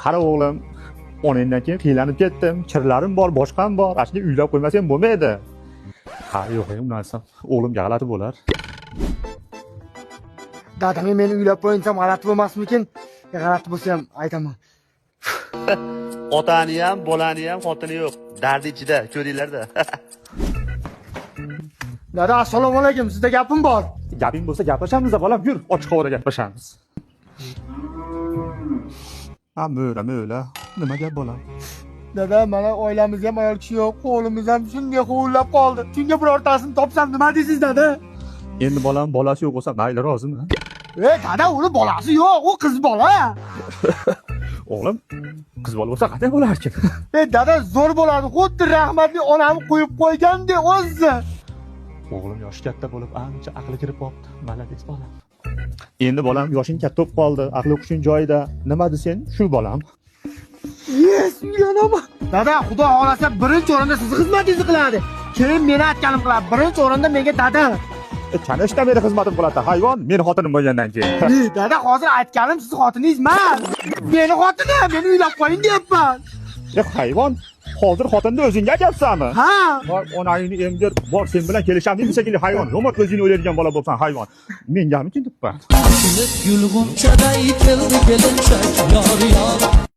Qara o'g'lim, onangdan keyin qiynalib ketdim. Kirlarim bor, boshqam bor. Ashuni uylab qo'ymasam bo'lmaydi. Ha, yo'q, undan so'ng o'g'limga g'alati bo'lar. Dadam meni uylab qo'yinsam g'alati bo'lmasmikin? G'alati bo'lsa ham aytaman. Otani ham, bolani ham xotini yo'q. Dardi ichida, ko'ringlar-da. Dada, assalomu alaykum. Sizda gapim bor. Gaping bo'lsa gaplashamiz, bolam. Yur, ochiq havoda gaplashamiz. Ha, mo'la. Nima gap bolam? Dada, mana oilamizda ham ayol kishi yo'q, qo'limiz ham shunday hovlab qoldi. Shunga birortasini topsam nima deysiz, dada? Endi bolam bolasi yo'q bo'lsa, mayli, rozimi? Dada, uni bolasi yo'q, u qiz bola. O'g'lim, qiz bola bo'lsa qanday bo'larkin? Dada, zo'r bo'ladi. Xuddi rahmatli onam qo'yib qo'ygandek o'zi. O'g'lim yoshi katta bo'lib, ancha aqli kirib qoldi. Malades bolam. Endi bolam yoshing katta bo'lib qoldi, aqli hushing joyida. Nima desang, shu bolam. Yes, uyanaman. Dada, xudo xolasa birinchi o'rinda sizni xizmatingizni qiladi. Keyin meni aytganim qiladi. Birinchi o'rinda menga dada. Chanishda meni xizmatim qiladi, hayvon, meni xotinim bo'lgandan keyin. Dada, hozir aytganim siz xotiningiz emas. Meni xotinim, meni uylab qo'ying deyapman. Hayvon, hozir xotinni o'zingga aytyapsanmi? Ha. Voy, onangni emdir, bor sen bilan kelishamdimi shekilli hayvon. Ro'mat o'zingni o'ylaydigan bola bo'lsan hayvon. Mengami kim debman? Gülgün çaday keldi kelinchak yor yor